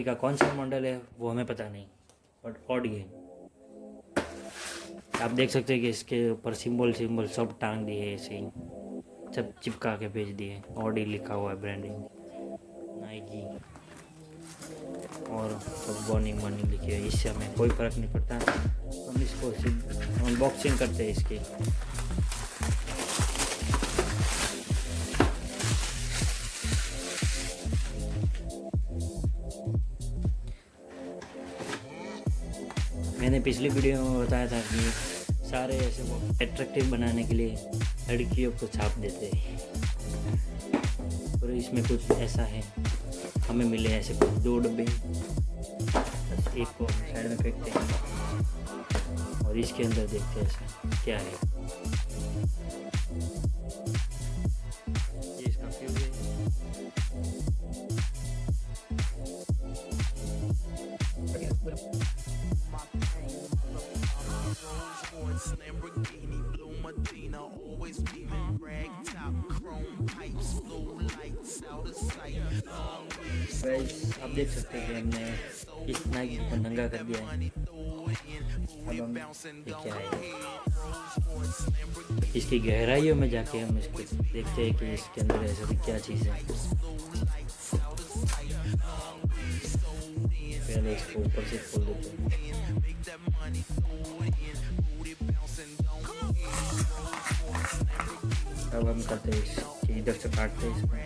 का कौन सा मॉडल है वो हमें पता नहीं, बट ऑडी है। आप देख सकते हैं कि इसके ऊपर सिंबल सब टांग दिए, ऐसे ही सब चिपका के भेज दिए। ऑडी लिखा हुआ है, ब्रांडिंग नाइकी और सब वार्निंग लिखी है। इससे हमें कोई फ़र्क नहीं पड़ता, हम इसको सिर्फ अनबॉक्सिंग करते हैं इसकी। मैंने पिछली वीडियो में बताया था कि सारे ऐसे वो एट्रैक्टिव बनाने के लिए लड़कियों को छाप देते हैं, और इसमें कुछ ऐसा है। हमें मिले ऐसे कुछ 2 डब्बे, बस एक को हम साइड में फेंकते हैं और इसके अंदर देखते हैं ऐसा क्या है। ये इसका फ्यूज है। आप देख सकते हैं कि हमने इस नाइकी को नंगा कर दिया है। अब हम ये क्या है, इसकी गहराइयों में जाके हम इसको देखते हैं कि इसके अंदर ऐसा क्या चीज़ है। पहले इसको ऊपर से खोल देते हैं। अब हम करते हैं इसके इधर से काटते हैं इसको।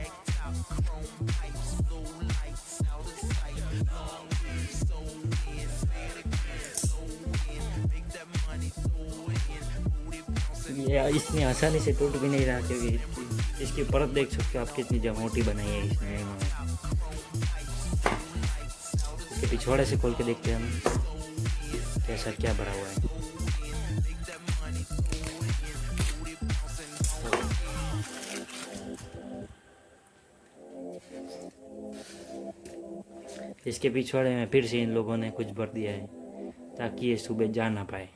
ये इतनी आसानी से टूट भी नहीं रहा, क्योंकि इसकी परत देख सकते हो आप कितनी मोटी बनाई है इसने। इसके पिछवाड़े से खोल के देखते हैं हम कैसा क्या भरा हुआ है। इसके पिछवाड़े में फिर से इन लोगों ने कुछ भर दिया है ताकि ये सुबह जा ना पाए।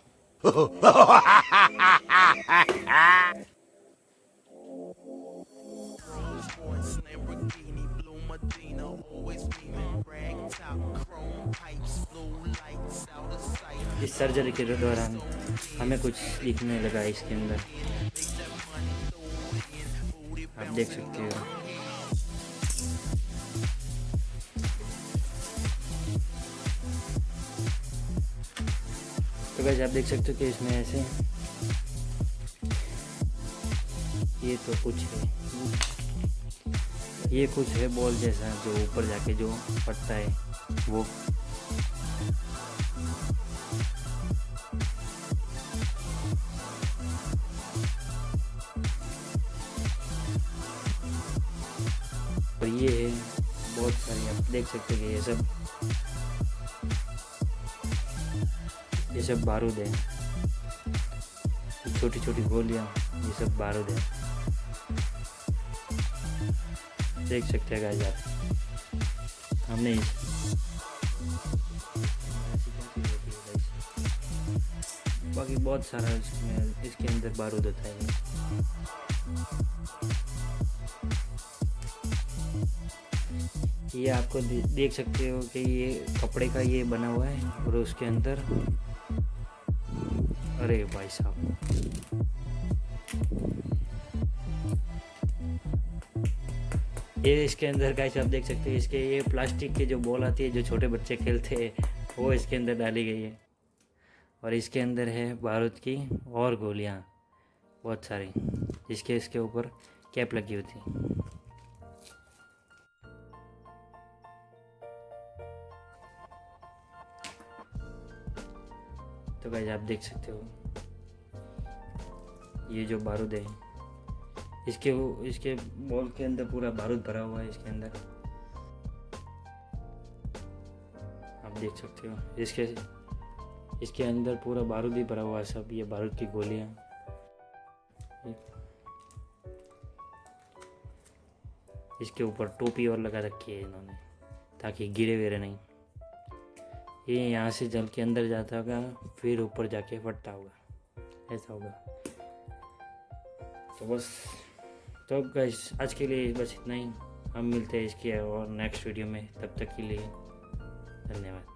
इस सर्जरी के दौरान हमें कुछ दिखने लगा इसके अंदर, आप देख सकते हो। तो गाइस आप देख सकते हो कि इसमें ऐसे ये तो कुछ है, ये कुछ है बॉल जैसा जो ऊपर जाके जो फटता है वो। और ये है बहुत सारी, आप देख सकते हैं कि ये सब बारूद है, छोटी छोटी गोलियां, ये सब बारूद है। देख सकते हैं गाइस आप, हमने बाकी बहुत सारा इसके अंदर बारूद होता है। ये आपको देख सकते हो कि ये कपड़े का ये बना हुआ है, और उसके अंदर अरे भाई साहब, ये इसके अंदर गाइस आप देख सकते हैं, इसके ये प्लास्टिक के जो बॉल आती है जो छोटे बच्चे खेलते हैं वो इसके अंदर डाली गई है। और इसके अंदर है बारूद की और गोलियां बहुत सारी, जिसके इसके ऊपर कैप लगी होती है। तो गाइस आप देख सकते हो ये जो बारूद है, इसके बॉल के अंदर पूरा बारूद भरा हुआ है इसके अंदर, आप देख सकते हो। इसके अंदर पूरा बारूद ही भरा हुआ है सब, ये बारूद की गोलियां। इसके ऊपर टोपी और लगा रखी है इन्होंने ताकि गिरे वेरे नहीं। ये यहाँ से जल के अंदर जाता होगा, फिर ऊपर जाके फटता होगा, ऐसा होगा। तो बस, तो गाइस आज के लिए बस इतना ही। हम मिलते हैं इसके और नेक्स्ट वीडियो में, तब तक के लिए धन्यवाद।